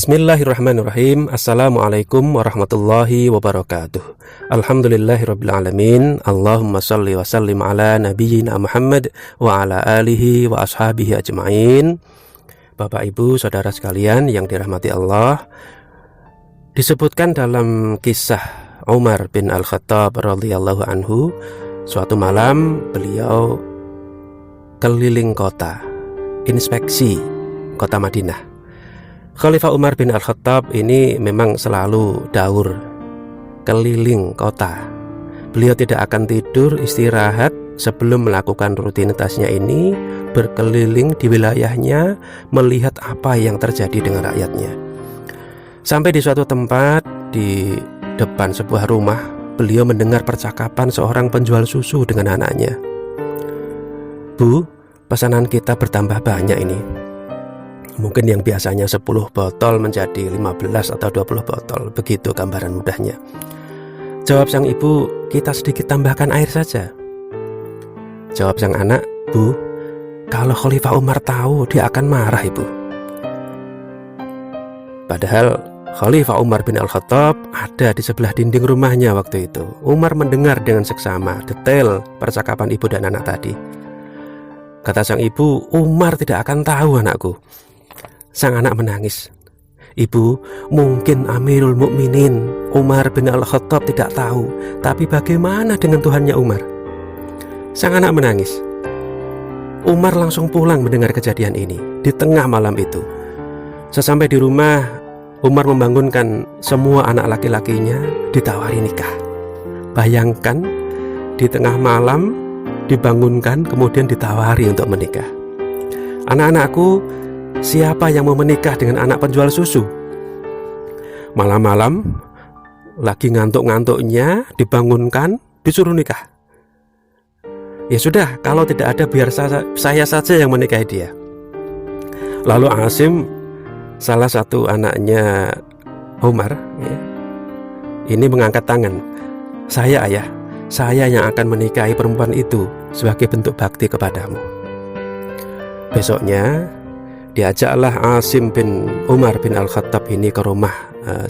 Bismillahirrahmanirrahim. Assalamualaikum warahmatullahi wabarakatuh. Alhamdulillahirrabbilalamin. Allahumma salli wa sallim ala nabiyyina Muhammad wa ala alihi wa ashabihi ajma'in. Bapak ibu saudara sekalian yang dirahmati Allah, disebutkan dalam kisah Umar bin Al-Khattab radhiyallahu anhu, suatu malam beliau keliling kota, inspeksi kota Madinah. Khalifah Umar bin Al-Khattab ini memang selalu daur keliling kota. Beliau tidak akan tidur istirahat sebelum melakukan rutinitasnya ini, berkeliling di wilayahnya, melihat apa yang terjadi dengan rakyatnya. Sampai di suatu tempat di depan sebuah rumah, beliau mendengar percakapan seorang penjual susu dengan anaknya. "Bu, pesanan kita bertambah banyak ini. Mungkin yang biasanya 10 botol menjadi 15 atau 20 botol." Begitu gambaran mudahnya. Jawab sang ibu, "Kita sedikit tambahkan air saja." Jawab sang anak, "Bu, kalau Khalifah Umar tahu, dia akan marah, Ibu." Padahal Khalifah Umar bin Al-Khattab ada di sebelah dinding rumahnya waktu itu. Umar mendengar dengan seksama detail percakapan ibu dan anak tadi. Kata sang ibu, "Umar tidak akan tahu, anakku." Sang anak menangis. "Ibu, mungkin Amirul Mukminin Umar bin Al-Khattab tidak tahu, tapi bagaimana dengan Tuhannya Umar?" Sang anak menangis. Umar langsung pulang mendengar kejadian ini di tengah malam itu. Sesampai di rumah, Umar membangunkan semua anak laki-lakinya, ditawari nikah. Bayangkan, di tengah malam dibangunkan kemudian ditawari untuk menikah. "Anak-anakku, siapa yang mau menikah dengan anak penjual susu?" Malam-malam lagi ngantuk-ngantuknya dibangunkan, disuruh nikah. "Ya sudah, kalau tidak ada biar saya saja yang menikahi dia." Lalu Asim, salah satu anaknya Umar, ini mengangkat tangan. "Saya, ayah, saya yang akan menikahi perempuan itu sebagai bentuk bakti kepadamu." Besoknya diajaklah Asim bin Umar bin Al-Khattab ini ke rumah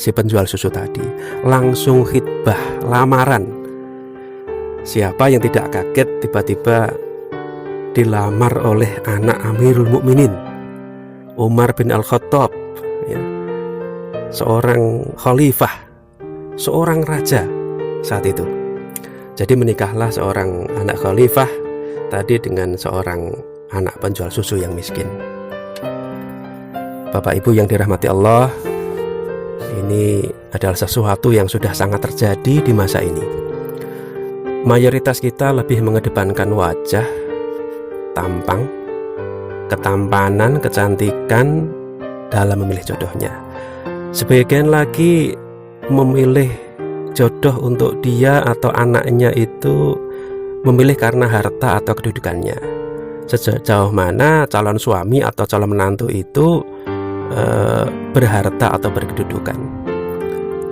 si penjual susu tadi. Langsung khitbah lamaran. Siapa yang tidak kaget tiba-tiba dilamar oleh anak Amirul Mukminin Umar bin Al-Khattab, seorang khalifah, seorang raja saat itu. Jadi menikahlah seorang anak khalifah tadi dengan seorang anak penjual susu yang miskin. Bapak ibu yang dirahmati Allah, ini adalah sesuatu yang sudah sangat terjadi di masa ini. Mayoritas kita lebih mengedepankan wajah, tampang, ketampanan, kecantikan dalam memilih jodohnya. Sebagian lagi memilih jodoh untuk dia atau anaknya itu memilih karena harta atau kedudukannya. Sejauh mana calon suami atau calon menantu itu berharta atau berkedudukan.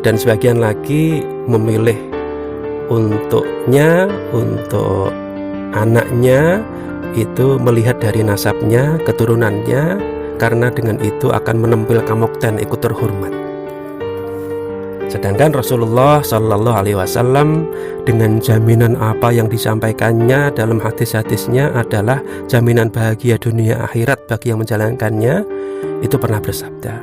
Dan sebagian lagi memilih untuknya, untuk anaknya itu melihat dari nasabnya, keturunannya, karena dengan itu akan menempil kamokten, ikut terhormat. Sedangkan Rasulullah Shallallahu Alaihi Wasallam dengan jaminan apa yang disampaikannya dalam hadis-hadisnya adalah jaminan bahagia dunia akhirat bagi yang menjalankannya, itu pernah bersabda.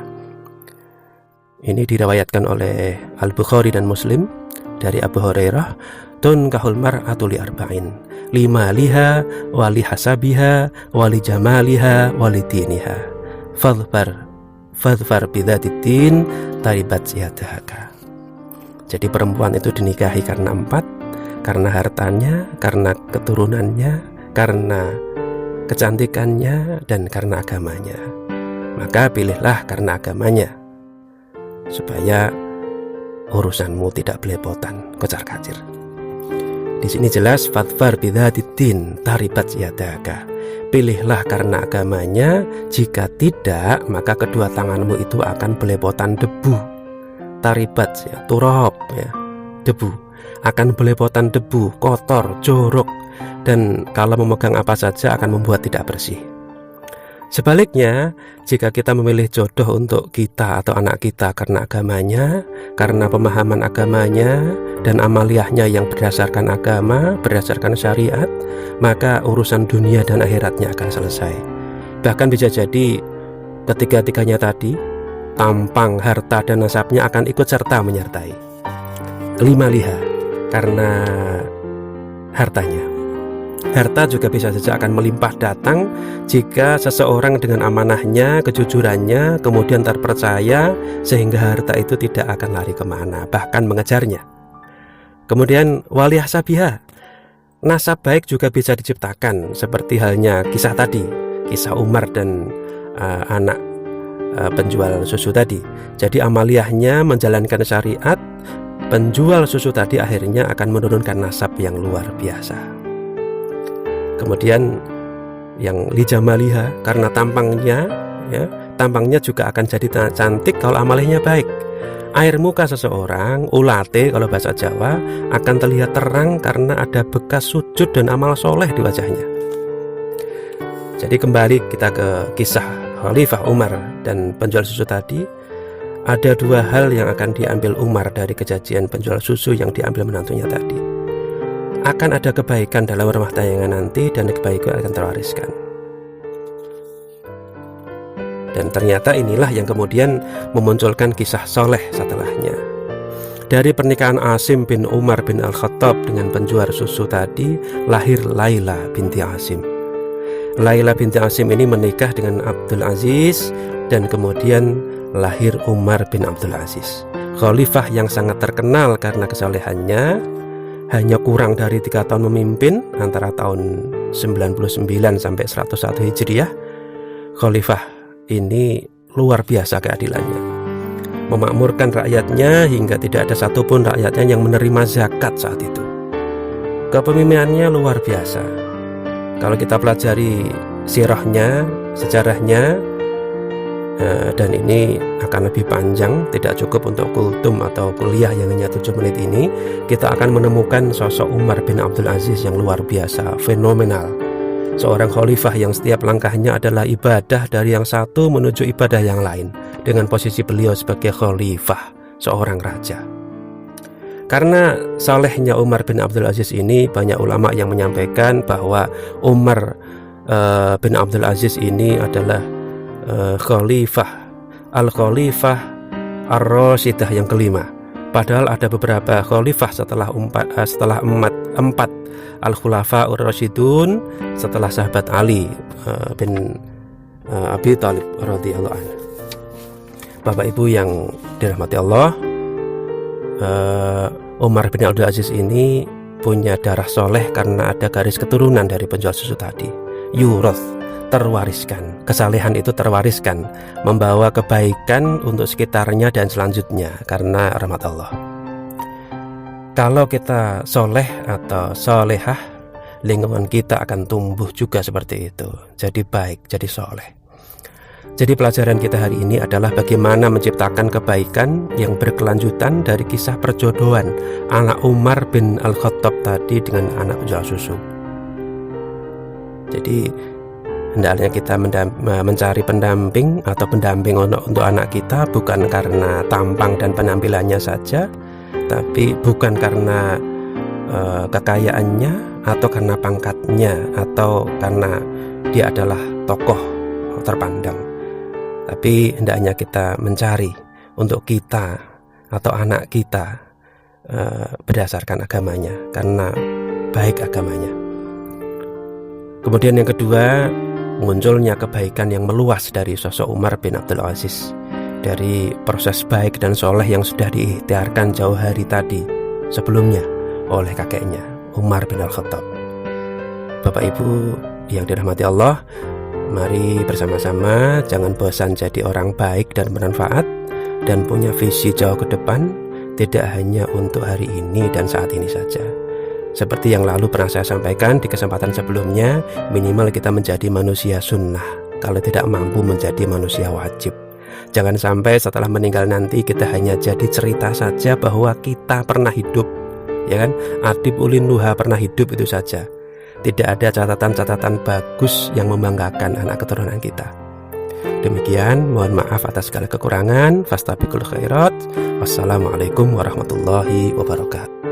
Ini diriwayatkan oleh Al-Bukhari dan Muslim dari Abu Hurairah, "Tunkahul mar'atu li arba'in, limaliha wali hasabiha wali jamaliha wali diniha, fadfar bidzatiddin taribat yadaka." Jadi perempuan itu dinikahi karena 4, karena hartanya, karena keturunannya, karena kecantikannya, dan karena agamanya. Maka pilihlah karena agamanya, supaya urusanmu tidak belepotan, kocar-kacir. Di sini jelas fadfar bidzatiddin taribat yadaka. Pilihlah karena agamanya, jika tidak maka kedua tanganmu itu akan belepotan debu. Taribat turab, debu, akan belepotan debu, kotor, jorok, dan kalau memegang apa saja akan membuat tidak bersih. Sebaliknya, jika kita memilih jodoh untuk kita atau anak kita karena agamanya, karena pemahaman agamanya dan amaliyahnya yang berdasarkan agama, berdasarkan syariat, maka urusan dunia dan akhiratnya akan selesai. Bahkan bisa jadi ketiga-tiganya tadi, tampang, harta, dan nasabnya akan ikut serta menyertai. 5 liha, karena hartanya. Harta juga bisa saja akan melimpah datang jika seseorang dengan amanahnya, kejujurannya, kemudian terpercaya sehingga harta itu tidak akan lari kemana, bahkan mengejarnya. Kemudian waliyah sabiha, nasab baik juga bisa diciptakan seperti halnya kisah tadi, kisah Umar dan anak penjual susu tadi. Jadi amaliyahnya menjalankan syariat, penjual susu tadi akhirnya akan menurunkan nasab yang luar biasa. Kemudian yang lijamaliha, karena tampangnya tampangnya juga akan jadi cantik kalau amalnya baik. Air muka seseorang, ulate kalau bahasa Jawa, akan terlihat terang karena ada bekas sujud dan amal soleh di wajahnya. Jadi kembali kita ke kisah Khalifah Umar dan penjual susu tadi. Ada 2 hal yang akan diambil Umar dari kejadian penjual susu yang diambil menantunya tadi. Akan ada kebaikan dalam rumah tangga nanti dan kebaikan akan terwariskan. Dan ternyata inilah yang kemudian memunculkan kisah soleh setelahnya. Dari pernikahan Asim bin Umar bin Al-Khattab dengan penjual susu tadi, lahir Laila binti Asim. Laila binti Asim ini menikah dengan Abdul Aziz dan kemudian lahir Umar bin Abdul Aziz, khalifah yang sangat terkenal karena kesolehannya. Hanya kurang dari 3 tahun memimpin, antara tahun 99 sampai 101 Hijriah. Khalifah ini luar biasa keadilannya, memakmurkan rakyatnya hingga tidak ada satupun rakyatnya yang menerima zakat saat itu. Kepemimpinannya luar biasa. Kalau kita pelajari sirahnya, sejarahnya, dan ini akan lebih panjang, tidak cukup untuk kultum atau kuliah yang hanya 7 menit ini. Kita akan menemukan sosok Umar bin Abdul Aziz yang luar biasa, fenomenal. Seorang khalifah yang setiap langkahnya adalah ibadah dari yang satu menuju ibadah yang lain, dengan posisi beliau sebagai khalifah, seorang raja. Karena salehnya Umar bin Abdul Aziz ini, banyak ulama yang menyampaikan bahwa Umar bin Abdul Aziz ini adalah Khalifah Al-Khalifah Ar-Rasyidah yang kelima. Padahal ada beberapa khalifah setelah 4 Al-Khulafa Ar-Rasyidun setelah sahabat Ali bin Abi Thalib radhiyallahu anhu. Bapak Ibu yang dirahmati Allah, Umar bin Abdul Aziz ini punya darah soleh karena ada garis keturunan dari penjual susu tadi. Yurath, terwariskan, kesalehan itu terwariskan, membawa kebaikan untuk sekitarnya dan selanjutnya karena rahmat Allah. Kalau kita soleh atau solehah, lingkungan kita akan tumbuh juga seperti itu, jadi baik, jadi soleh. Jadi pelajaran kita hari ini adalah bagaimana menciptakan kebaikan yang berkelanjutan dari kisah perjodohan anak Umar bin Al-Khattab tadi dengan anak penjual susu. Jadi hendaknya kita mencari pendamping atau pendamping untuk anak kita bukan karena tampang dan penampilannya saja, tapi bukan karena kekayaannya atau karena pangkatnya atau karena dia adalah tokoh terpandang. Tapi hendaknya kita mencari untuk kita atau anak kita berdasarkan agamanya, karena baik agamanya. Kemudian yang kedua, munculnya kebaikan yang meluas dari sosok Umar bin Abdul Aziz, dari proses baik dan soleh yang sudah diikhtiarkan jauh hari tadi sebelumnya oleh kakeknya Umar bin Al-Khattab. Bapak Ibu yang dirahmati Allah, mari bersama-sama jangan bosan jadi orang baik dan bermanfaat, dan punya visi jauh ke depan, tidak hanya untuk hari ini dan saat ini saja. Seperti yang lalu pernah saya sampaikan di kesempatan sebelumnya, minimal kita menjadi manusia sunnah, kalau tidak mampu menjadi manusia wajib. Jangan sampai setelah meninggal nanti kita hanya jadi cerita saja bahwa kita pernah hidup, ya kan? Adib ulin nuha, pernah hidup, itu saja. tidak ada catatan-catatan bagus yang membanggakan anak keturunan kita. Demikian, mohon maaf atas segala kekurangan. Fastabiqul khairat. Wassalamualaikum warahmatullahi wabarakatuh.